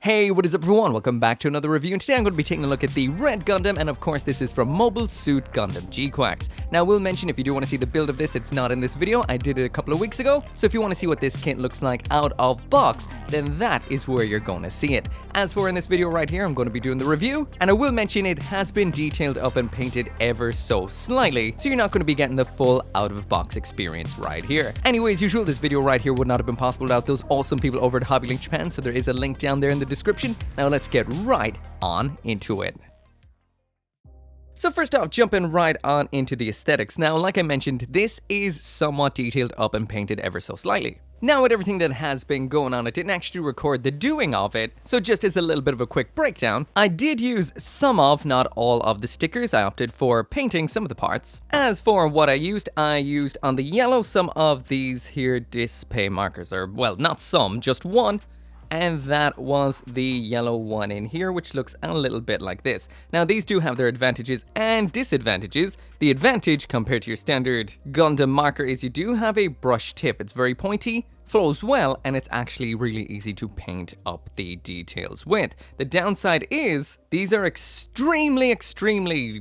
Hey, what is up everyone? Welcome back to another review, and today I'm going to be taking a look at the Red Gundam, and of course this is from Mobile Suit Gundam GQuuuuuuX. Now, I will mention, if you do want to see the build of this, it's not in this video. I did it a couple of weeks ago, so if you want to see what this kit looks like out of box, then that is where you're going to see it. As for in this video right here, I'm going to be doing the review, and I will mention it has been detailed up and painted ever so slightly, so you're not going to be getting the full out-of-box experience right here. Anyway, as usual, this video right here would not have been possible without those awesome people over at Hobby Link Japan, so there is a link down there in the description. Now let's get right on into it. So first off, jumping right on into the aesthetics. Now, like I mentioned, this is somewhat detailed up and painted ever so slightly. Now, with everything that has been going on, I didn't actually record the doing of it, so just as a little bit of a quick breakdown, I did use some of, not all of the stickers. I opted for painting some of the parts. As for what I used on the yellow some of these here display markers, or well, not some, just one. And that was the yellow one in here, which looks a little bit like this. Now, these do have their advantages and disadvantages. The advantage compared to your standard Gundam marker is you do have a brush tip. It's very pointy, flows well, and it's actually really easy to paint up the details with. The downside is these are extremely,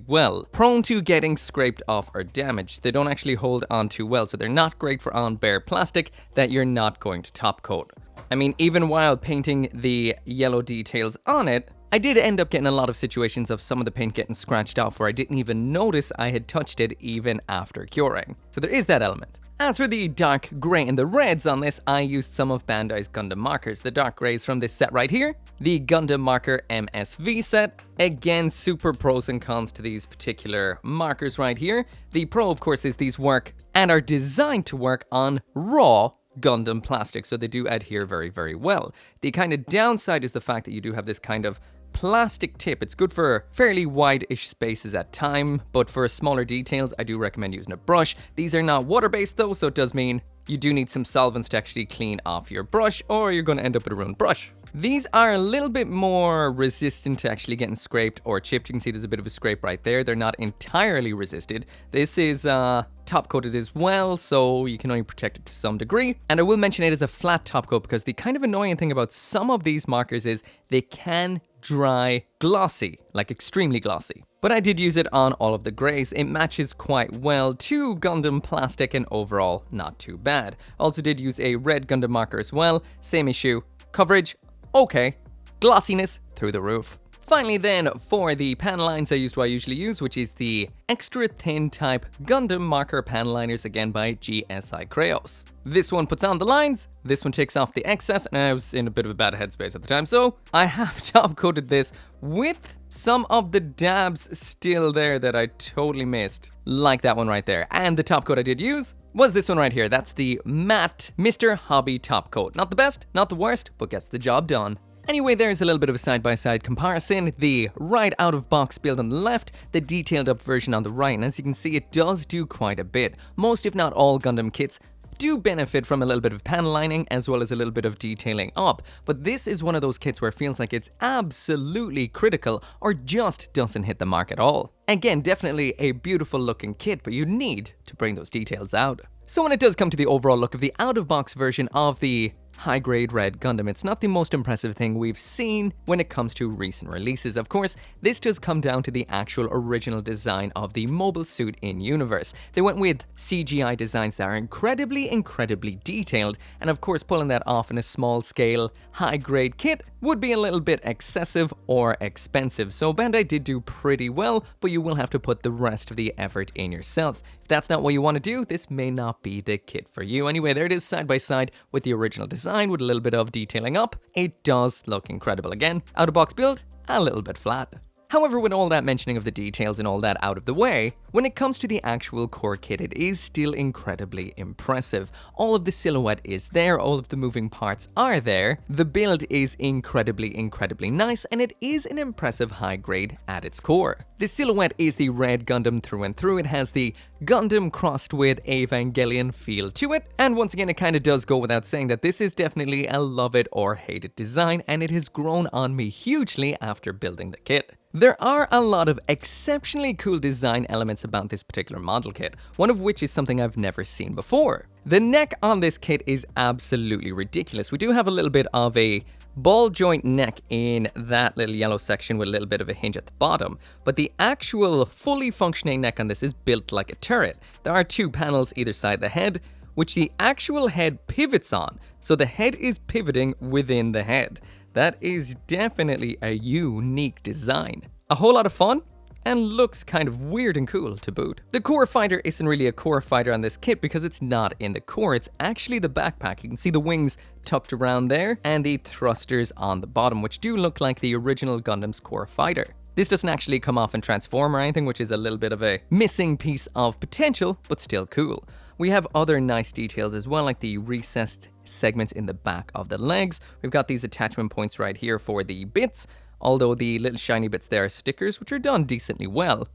well, prone to getting scraped off or damaged. They don't actually hold on too well, so they're not great for on bare plastic that you're not going to top coat. I mean, even while painting the yellow details on it, I did end up getting a lot of situations of some of the paint getting scratched off where I didn't even notice I had touched it even after curing. So there is that element. As for the dark grey and the reds on this, I used some of Bandai's Gundam markers. The dark greys from this set right here, the Gundam Marker MSV set. Again, super pros and cons to these particular markers right here. The pro, of course, is these work and are designed to work on raw Gundam plastic, so they do adhere very, very well. The kind of downside is the fact that you do have this kind of plastic tip. It's good for fairly wide-ish spaces at time, but for smaller details, I do recommend using a brush. These are not water-based though, so it does mean you do need some solvents to actually clean off your brush, or you're going to end up with a ruined brush. These are a little bit more resistant to actually getting scraped or chipped. You can see there's a bit of a scrape right there. They're not entirely resisted. This is top coated as well, so you can only protect it to some degree. And I will mention it as a flat top coat because the kind of annoying thing about some of these markers is they can dry glossy, like extremely glossy. But I did use it on all of the grays. It matches quite well to Gundam plastic and overall not too bad. Also did use a red Gundam marker as well. Same issue. Coverage, okay. Glossiness, through the roof. Finally then, for the pan lines, I used what I usually use, which is the extra thin type Gundam marker pan liners, again by GSI Crayos. This one puts on the lines, this one takes off the excess, and I was in a bit of a bad headspace at the time, so I have top coated this with some of the dabs still there that I totally missed, like that one right there. And the top coat I did use was this one right here. That's the matte Mr. Hobby top coat. Not the best, not the worst, but gets the job done. Anyway, there's a little bit of a side-by-side comparison. The right out-of-box build on the left, the detailed-up version on the right, and as you can see, it does do quite a bit. Most, if not all, Gundam kits do benefit from a little bit of pan lining as well as a little bit of detailing up, but this is one of those kits where it feels like it's absolutely critical or just doesn't hit the mark at all. Again, definitely a beautiful looking kit, but you need to bring those details out. So when it does come to the overall look of the out-of-box version of the high-grade Red Gundam, it's not the most impressive thing we've seen when it comes to recent releases. Of course, this does come down to the actual original design of the mobile suit in universe. They went with CGI designs that are incredibly detailed, and of course pulling that off in a small-scale, high-grade kit would be a little bit excessive or expensive. So Bandai did do pretty well, but you will have to put the rest of the effort in yourself. If that's not what you want to do, this may not be the kit for you. Anyway, there it is side by side with the original design with a little bit of detailing up. It does look incredible. Again, out of box build, a little bit flat. However, with all that mentioning of the details and all that out of the way, when it comes to the actual core kit, it is still incredibly impressive. All of the silhouette is there, all of the moving parts are there, the build is incredibly nice, and it is an impressive high grade at its core. The silhouette is the Red Gundam through and through. It has the Gundam crossed with Evangelion feel to it, and once again, it kind of does go without saying that this is definitely a love it or hate it design, and it has grown on me hugely after building the kit. There are a lot of exceptionally cool design elements about this particular model kit, one of which is something I've never seen before. The neck on this kit is absolutely ridiculous. We do have a little bit of a ball joint neck in that little yellow section with a little bit of a hinge at the bottom, but the actual fully functioning neck on this is built like a turret. There are 2 panels either side the head, which the actual head pivots on, so the head is pivoting within the head. That is definitely a unique design. A whole lot of fun, and looks kind of weird and cool to boot. The core fighter isn't really a core fighter on this kit because it's not in the core, it's actually the backpack. You can see the wings tucked around there and the thrusters on the bottom, which do look like the original Gundam's core fighter. This doesn't actually come off and transform or anything, which is a little bit of a missing piece of potential, but still cool. We have other nice details as well, like the recessed segments in the back of the legs. We've got these attachment points right here for the bits, although the little shiny bits there are stickers, which are done decently well.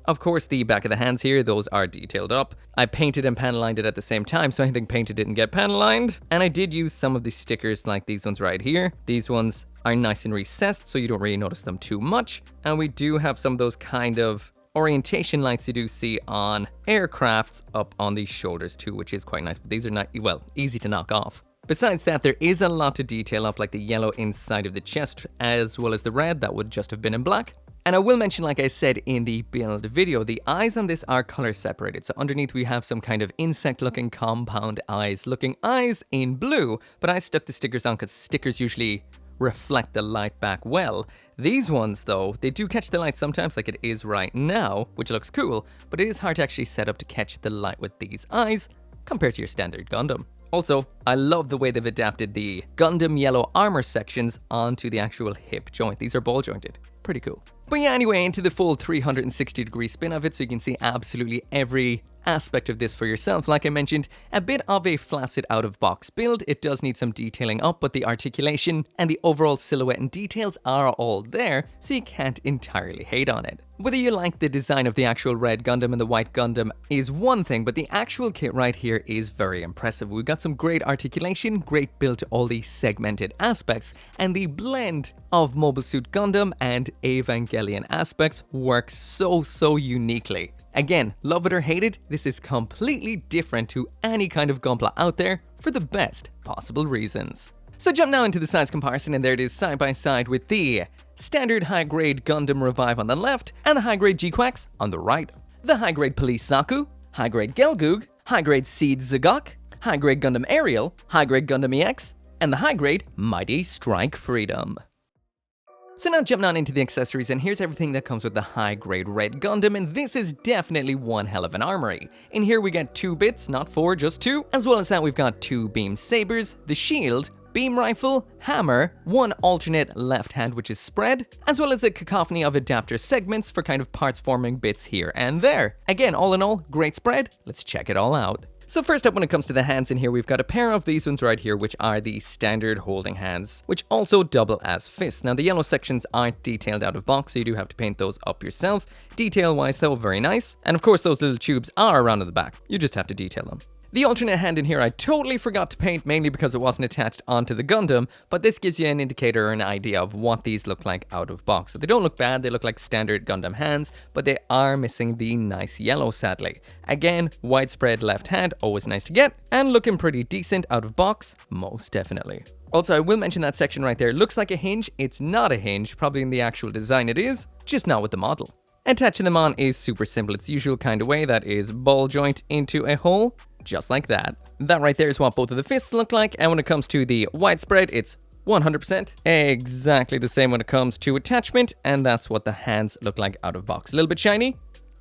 Of course, the back of the hands here, those are detailed up. I painted and panel lined it at the same time, so anything painted didn't get panel lined. And I did use some of the stickers like these ones right here. These ones are nice and recessed, so you don't really notice them too much. And we do have some of those kind of orientation lights you do see on aircrafts up on the shoulders too, which is quite nice, but these are not, well, easy to knock off. Besides that, there is a lot to detail up, like the yellow inside of the chest, as well as the red that would just have been in black. And I will mention, like I said in the build video, the eyes on this are color separated. So underneath we have some kind of insect looking compound eyes in blue, but I stuck the stickers on because stickers usually reflect the light back well. These ones though, they do catch the light sometimes, like it is right now, which looks cool, but it is hard to actually set up to catch the light with these eyes compared to your standard Gundam. Also, I love the way they've adapted the Gundam yellow armor sections onto the actual hip joint. These are ball jointed. Pretty cool. But yeah, anyway, into the full 360-degree spin of it, so you can see absolutely every aspect of this for yourself. Like I mentioned, a bit of a flaccid out-of-box build. It does need some detailing up, but the articulation and the overall silhouette and details are all there, so you can't entirely hate on it. Whether you like the design of the actual Red Gundam and the White Gundam is one thing, but the actual kit right here is very impressive. We've got some great articulation, great build to all these segmented aspects, and the blend of Mobile Suit Gundam and Evangelion aspects works so uniquely. Again, love it or hate it, this is completely different to any kind of gunpla out there for the best possible reasons. So jump now into the size comparison, and there it is side by side with the standard high-grade Gundam Revive on the left and the high-grade GQuuuuuuX on the right. The high-grade Police Saku, high-grade Gelgoog, high-grade Seed Zagok, high-grade Gundam Aerial, high-grade Gundam EX, and the high-grade Mighty Strike Freedom. So now jumping on into the accessories, and here's everything that comes with the high-grade Red Gundam, and this is definitely one hell of an armory. In here we get 2 bits, not 4, just 2. As well as that, we've got 2 beam sabers, the shield, beam rifle, hammer, 1 alternate left hand which is spread, as well as a cacophony of adapter segments for kind of parts forming bits here and there. Again, all in all, great spread. Let's check it all out. So first up, when it comes to the hands in here, we've got a pair of these ones right here, which are the standard holding hands, which also double as fists. Now the yellow sections aren't detailed out of box, so you do have to paint those up yourself. Detail wise though, very nice. And of course those little tubes are around at the back. You just have to detail them. The alternate hand in here I totally forgot to paint, mainly because it wasn't attached onto the Gundam, but this gives you an indicator or an idea of what these look like out of box. So they don't look bad, they look like standard Gundam hands, but they are missing the nice yellow sadly. Again, widespread left hand, always nice to get, and looking pretty decent out of box, most definitely. Also, I will mention that section right there looks like a hinge. It's not a hinge, probably in the actual design it is, just not with the model. Attaching them on is super simple. It's the usual kind of way, that is ball joint into a hole. Just like that. That right there is what both of the fists look like, and when it comes to the widespread, it's 100% exactly the same when it comes to attachment, and that's what the hands look like out of box. A little bit shiny,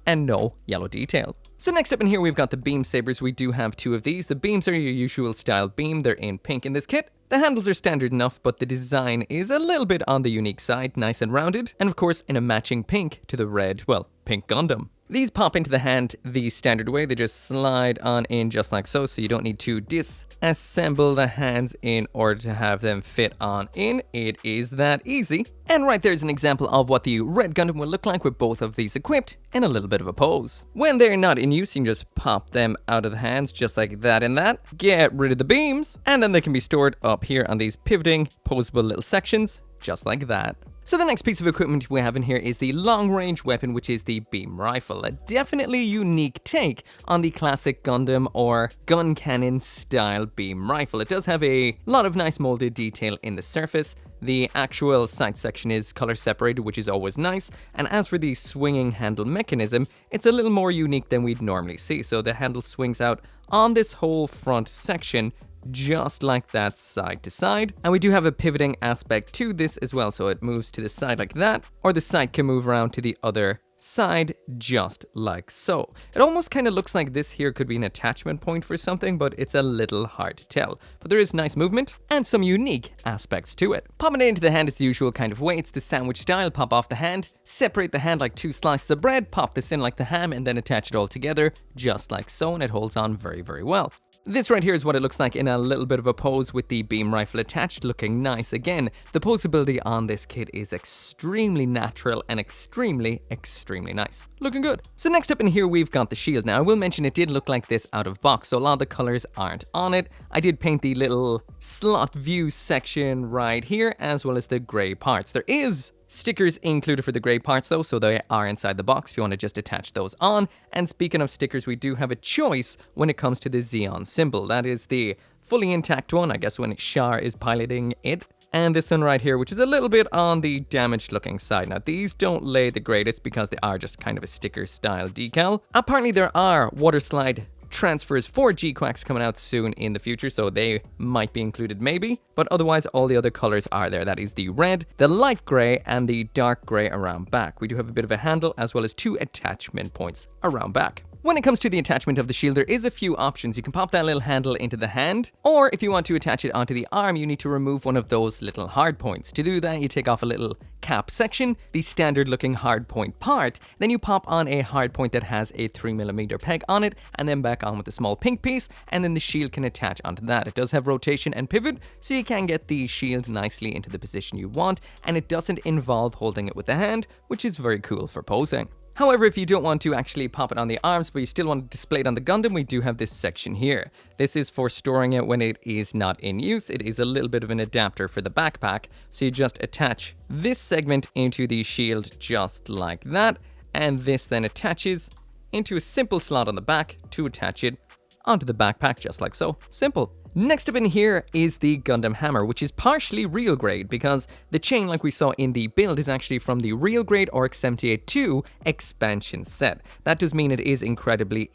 and no yellow detail. So next up in here, we've got the beam sabers. We do have 2 of these. The beams are your usual style beam. They're in pink in this kit. The handles are standard enough, but the design is a little bit on the unique side, nice and rounded, and of course in a matching pink to the red, well, pink Gundam. These pop into the hand the standard way. They just slide on in just like so you don't need to disassemble the hands in order to have them fit on in. It is that easy. And right there's an example of what the Red Gundam will look like with both of these equipped in a little bit of a pose. When they're not in use, you can just pop them out of the hands just like that and that. Get rid of the beams, and then they can be stored up here on these pivoting, posable little sections, just like that. So the next piece of equipment we have in here is the long-range weapon, which is the beam rifle. A definitely unique take on the classic Gundam or gun cannon style beam rifle. It does have a lot of nice molded detail in the surface. The actual sight section is color separated, which is always nice. And as for the swinging handle mechanism, it's a little more unique than we'd normally see. So the handle swings out on this whole front section, just like that, side to side. And we do have a pivoting aspect to this as well, so it moves to the side like that, or the side can move around to the other side just like so. It almost kind of looks like this here could be an attachment point for something, but it's a little hard to tell. But there is nice movement and some unique aspects to it. Popping it into the hand is the usual kind of way. It's the sandwich style. Pop off the hand, separate the hand like two slices of bread, pop this in like the ham, and then attach it all together just like so, and it holds on very, very well. This right here is what it looks like in a little bit of a pose with the beam rifle attached, looking nice. Again, the posability on this kit is extremely natural and extremely nice. Looking good. So next up in here, we've got the shield. Now, I will mention it did look like this out of box, so a lot of the colors aren't on it. I did paint the little slot view section right here, as well as the gray parts. There is stickers included for the gray parts though, so they are inside the box if you want to just attach those on. And speaking of stickers, we do have a choice when it comes to the Xeon symbol. That is the fully intact one, I guess, when Char is piloting it. And this one right here, which is a little bit on the damaged looking side. Now, these don't lay the greatest because they are just kind of a sticker style decal. Apparently there are water slide transfers for GQuuuuuuX coming out soon in the future, so they might be included maybe, but otherwise all the other colors are there. That is the red, the light gray, and the dark gray around back. We do have a bit of a handle as well as two attachment points around back. When it comes to the attachment of the shield, there is a few options. You can pop that little handle into the hand, or if you want to attach it onto the arm, you need to remove one of those little hard points. To do that, you take off a little cap section, the standard looking hard point part, then you pop on a hard point that has a 3mm peg on it, and then back on with a small pink piece, and then the shield can attach onto that. It does have rotation and pivot, so you can get the shield nicely into the position you want, and it doesn't involve holding it with the hand, which is very cool for posing. However, if you don't want to actually pop it on the arms, but you still want to display it on the Gundam, we do have this section here. This is for storing it when it is not in use. It is a little bit of an adapter for the backpack. So you just attach this segment into the shield just like that. And this then attaches into a simple slot on the back to attach it onto the backpack just like so. Simple. Next up in here is the Gundam hammer, which is partially real grade because the chain, like we saw in the build, is actually from the real grade RX 78-2 expansion set. That does mean it is incredibly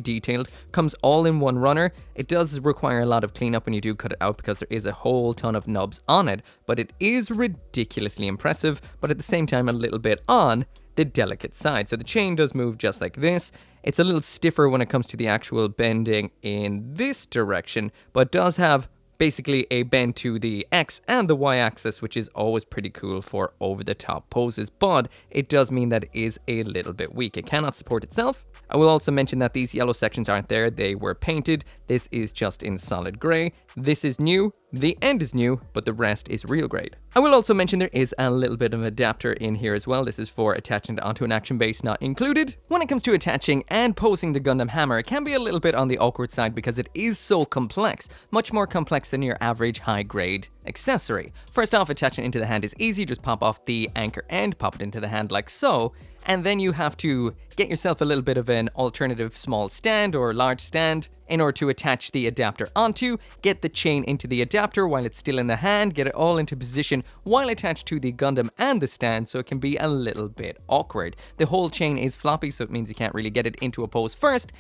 detailed, comes all in one runner. It does require a lot of cleanup when you do cut it out because there is a whole ton of nubs on it, but it is ridiculously impressive, but at the same time a little bit on the delicate side. So the chain does move just like this. It's a little stiffer when it comes to the actual bending in this direction, but does have basically a bend to the X and the Y axis, which is always pretty cool for over-the-top poses, but it does mean that it is a little bit weak. It cannot support itself. I will also mention that these yellow sections aren't there. They were painted. This is just in solid gray. This is new. The end is new, but the rest is real grade. I will also mention there is a little bit of an adapter in here as well. This is for attaching it onto an action base not included. When it comes to attaching and posing the Gundam hammer, it can be a little bit on the awkward side because it is so complex, much more complex than your average high-grade accessory. First off, attaching it into the hand is easy. Just pop off the anchor end, pop it into the hand like so, and then you have to get yourself a little bit of an alternative small stand or large stand in order to attach the adapter onto, get the chain into the adapter while it's still in the hand, get it all into position while attached to the Gundam and the stand, so it can be a little bit awkward. The whole chain is floppy, so it means you can't really get it into a pose first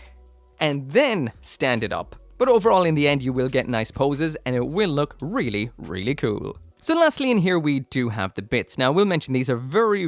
and then stand it up. But overall, in the end, you will get nice poses and it will look really cool. So lastly in here, we do have the bits. Now, I will mention these are very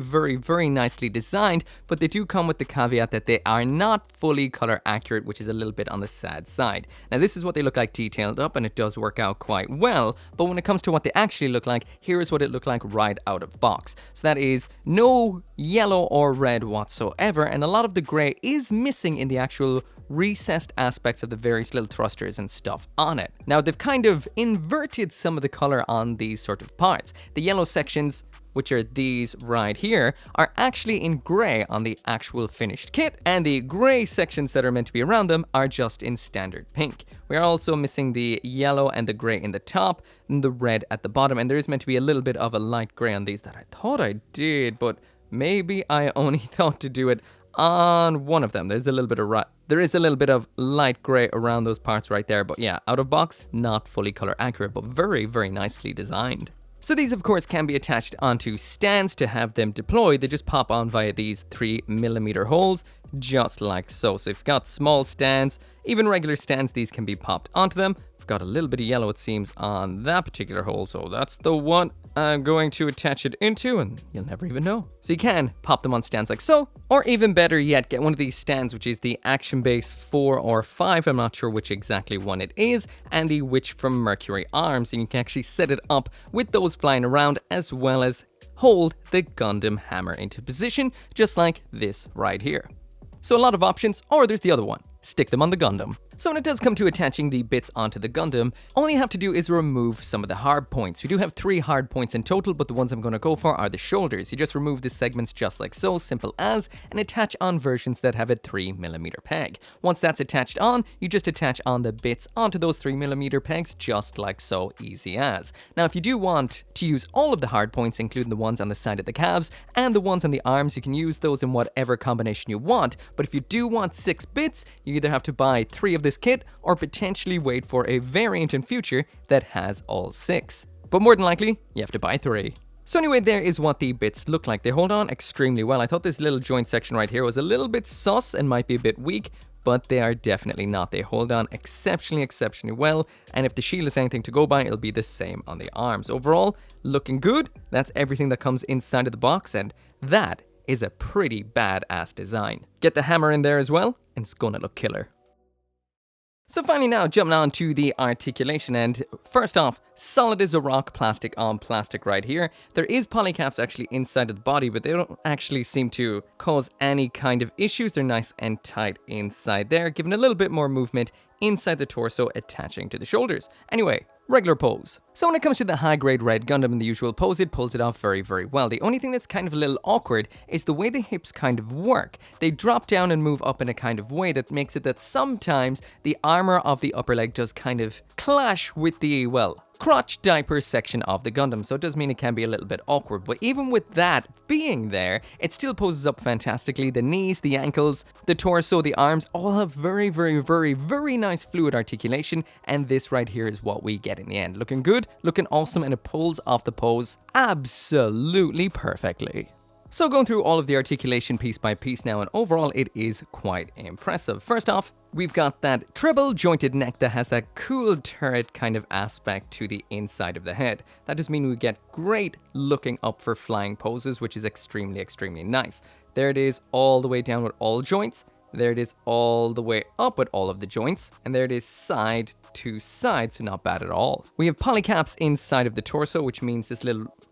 nicely designed, but they do come with the caveat that they are not fully color accurate, which is a little bit on the sad side. Now, this is what they look like detailed up, and it does work out quite well, but when it comes to what they actually look like, here is what it looked like right out of box. So that is no yellow or red whatsoever, and a lot of the gray is missing in the actual recessed aspects of the various little thrusters and stuff on it. Now, they've kind of inverted some of the color on these sort of parts. The yellow sections which are these right here, are actually in grey on the actual finished kit, and the grey sections that are meant to be around them are just in standard pink. We are also missing the yellow and the grey in the top, and the red at the bottom, and there is meant to be a little bit of a light grey on these that I thought I did, but maybe I only thought to do it on one of them. There is a little bit of light grey around those parts right there, but yeah, out of box, not fully color accurate, but very, very nicely designed. So these of course can be attached onto stands to have them deployed. They just pop on via these 3mm holes, just like so. So if you've got small stands, even regular stands, these can be popped onto them. I've got a little bit of yellow, it seems, on that particular hole, so that's the one I'm going to attach it into, and you'll never even know. So you can pop them on stands like so, or even better yet, get one of these stands, which is the Action Base 4 or 5, I'm not sure which exactly one it is, and the Witch from Mercury arms, and you can actually set it up with those flying around, as well as hold the Gundam hammer into position, just like this right here. So a lot of options, or there's the other one, stick them on the Gundam. So when it does come to attaching the bits onto the Gundam, all you have to do is remove some of the hard points. We do have 3 hard points in total, but the ones I'm going to go for are the shoulders. You just remove the segments just like so, simple as, and attach on versions that have a 3mm peg. Once that's attached on, you just attach on the bits onto those 3mm pegs just like so, easy as. Now if you do want to use all of the hard points, including the ones on the side of the calves and the ones on the arms, you can use those in whatever combination you want, but if you do want 6 bits, you either have to buy 3 of this kit or potentially wait for a variant in future that has all 6. But more than likely, you have to buy 3. So anyway, there is what the bits look like. They hold on extremely well. I thought this little joint section right here was a little bit sus and might be a bit weak, but they are definitely not. They hold on exceptionally well, and if the shield is anything to go by, it'll be the same on the arms. Overall, looking good. That's everything that comes inside of the box, and that is a pretty badass design. Get the hammer in there as well, and it's gonna look killer. So finally now, jumping on to the articulation, and first off, solid as a rock, plastic on plastic right here. There is polycaps actually inside of the body, but they don't actually seem to cause any kind of issues. They're nice and tight inside there, giving a little bit more movement inside the torso, attaching to the shoulders. Anyway, regular pose. So when it comes to the high-grade Red Gundam in the usual pose, it pulls it off very, very well. The only thing that's kind of a little awkward is the way the hips kind of work. They drop down and move up in a kind of way that makes it that sometimes the armor of the upper leg does kind of clash with the, well, crotch diaper section of the Gundam, so it does mean it can be a little bit awkward, but even with that being there, it still poses up fantastically. The knees, the ankles, the torso, the arms all have very, very, very, very nice fluid articulation, and this right here is what we get in the end. Looking good, looking awesome, and it pulls off the pose absolutely perfectly. So going through all of the articulation piece by piece now, and overall it is quite impressive. First off, we've got that treble jointed neck that has that cool turret kind of aspect to the inside of the head. That does mean we get great looking up for flying poses, which is extremely, extremely nice. There it is all the way down with all joints. There it is all the way up with all of the joints, and there it is side to side, so not bad at all. We have polycaps inside of the torso, which means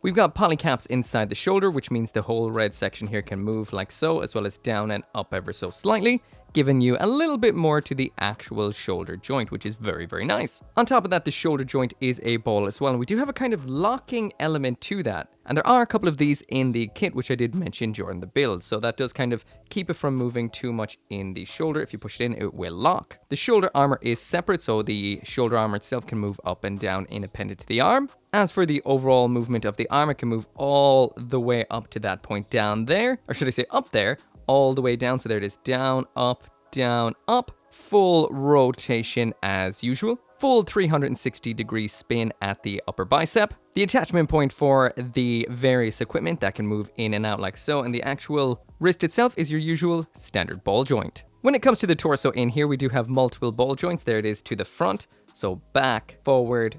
we've got polycaps inside the shoulder, which means the whole red section here can move like so, as well as down and up ever so slightly, giving you a little bit more to the actual shoulder joint, which is very, very nice. On top of that, the shoulder joint is a ball as well, and we do have a kind of locking element to that. And there are a couple of these in the kit, which I did mention during the build, so that does kind of keep it from moving too much in the shoulder. If you push it in, it will lock. The shoulder armor is separate, so the shoulder armor itself can move up and down independent to the arm. As for the overall movement of the arm, it can move all the way up to that point down there, or should I say up there, all the way down. So there it is, down, up, full rotation as usual. Full 360-degree spin at the upper bicep. The attachment point for the various equipment that can move in and out like so, and the actual wrist itself is your usual standard ball joint. When it comes to the torso in here, we do have multiple ball joints. There it is to the front, so back, forward,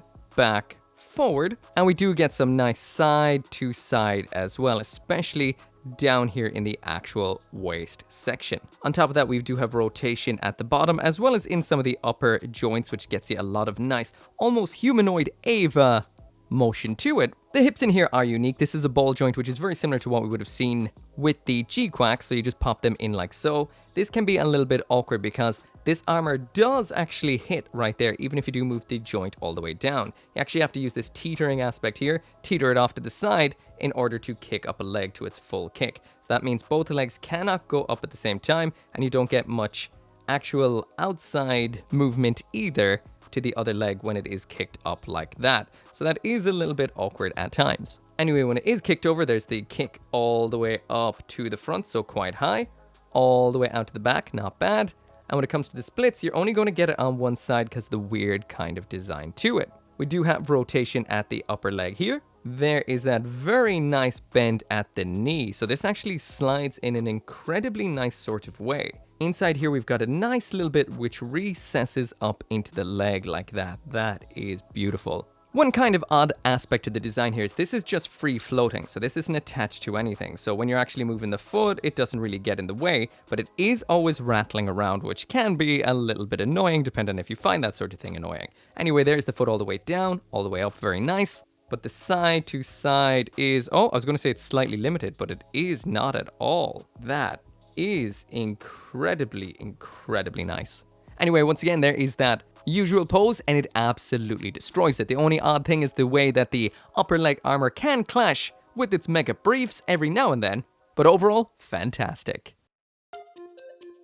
and we do get some nice side to side as well, especially down here in the actual waist section. On top of that, we do have rotation at the bottom, as well as in some of the upper joints, which gets you a lot of nice, almost humanoid Ava motion to it. The hips in here are unique. This is a ball joint, which is very similar to what we would have seen with the GQuuuuuuX, so you just pop them in like so. This can be a little bit awkward because this armor does actually hit right there, even if you do move the joint all the way down. You actually have to use this teetering aspect here, teeter it off to the side in order to kick up a leg to its full kick. So that means both the legs cannot go up at the same time, and you don't get much actual outside movement either to the other leg when it is kicked up like that. So that is a little bit awkward at times. Anyway, when it is kicked over, there's the kick all the way up to the front, so quite high, all the way out to the back, not bad. And when it comes to the splits, you're only going to get it on one side because of the weird kind of design to it. We do have rotation at the upper leg here. There is that very nice bend at the knee. So this actually slides in an incredibly nice sort of way. Inside here, we've got a nice little bit which recesses up into the leg like that. That is beautiful. One kind of odd aspect to the design here is this is just free floating, so this isn't attached to anything. So when you're actually moving the foot, it doesn't really get in the way, but it is always rattling around, which can be a little bit annoying, depending on if you find that sort of thing annoying. Anyway, there's the foot all the way down, all the way up, very nice. But the side to side is, oh, I was going to say it's slightly limited, but it is not at all. That is incredibly, incredibly nice. Anyway, once again, there is that usual pose, and it absolutely destroys it. The only odd thing is the way that the upper leg armor can clash with its mega briefs every now and then, but overall, fantastic.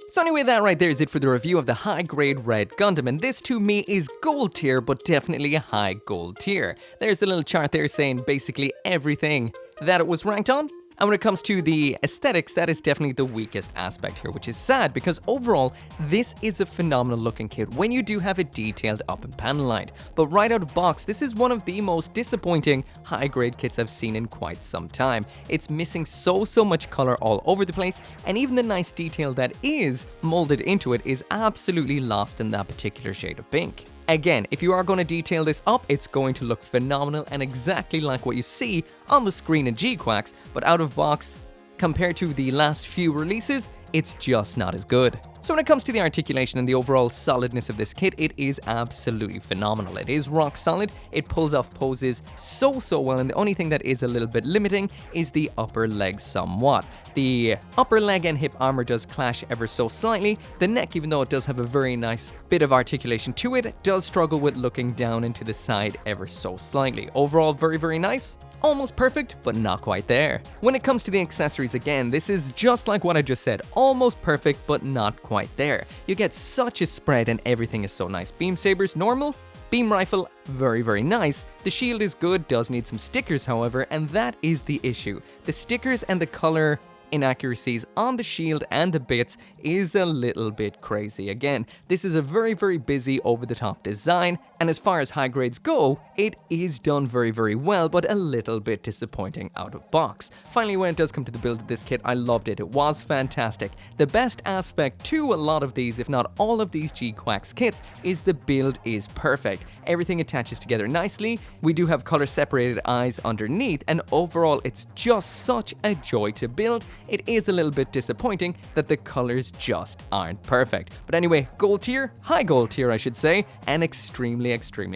So anyway, that right there is it for the review of the high-grade Red Gundam, and this to me is gold tier, but definitely a high gold tier. There's the little chart there saying basically everything that it was ranked on. And when it comes to the aesthetics, that is definitely the weakest aspect here, which is sad because overall, this is a phenomenal looking kit when you do have it detailed up and panel lined. But right out of box, this is one of the most disappointing high-grade kits I've seen in quite some time. It's missing so much color all over the place, and even the nice detail that is molded into it is absolutely lost in that particular shade of pink. Again, if you are going to detail this up, it's going to look phenomenal and exactly like what you see on the screen in GQuuuuuuX, but out of box, compared to the last few releases, it's just not as good. So when it comes to the articulation and the overall solidness of this kit, it is absolutely phenomenal. It is rock solid, it pulls off poses so well, and the only thing that is a little bit limiting is the upper leg somewhat. The upper leg and hip armor does clash ever so slightly. The neck, even though it does have a very nice bit of articulation to it, does struggle with looking down into the side ever so slightly. Overall, very nice. Almost perfect, but not quite there. When it comes to the accessories, again, this is just like what I just said, almost perfect, but not quite there. You get such a spread and everything is so nice. Beam sabers, normal. Beam rifle, very nice. The shield is good, does need some stickers, however, and that is the issue. The stickers and the color inaccuracies on the shield and the bits is a little bit crazy. Again, this is a very busy over-the-top design, and as far as high grades go, it is done very well, but a little bit disappointing out of box. Finally, when it does come to the build of this kit, I loved it. It was fantastic. The best aspect to a lot of these, if not all of these GQuuuuuuX kits, is the build is perfect. Everything attaches together nicely. We do have color separated eyes underneath, and overall, it's just such a joy to build. It is a little bit disappointing that the colors just aren't perfect. But anyway, gold tier, high gold tier I should say, and extremely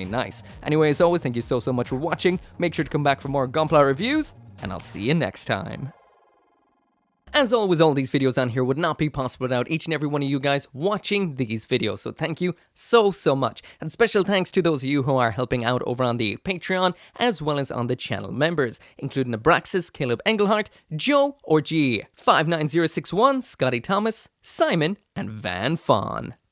nice. Anyway, as always, thank you so much for watching. Make sure to come back for more Gunpla reviews, and I'll see you next time. As always, all these videos on here would not be possible without each and every one of you guys watching these videos, so thank you so much. And special thanks to those of you who are helping out over on the Patreon, as well as on the channel members, including Abraxas, Caleb Engelhart, Joe, or G, 59061, Scotty Thomas, Simon, and Van Fawn.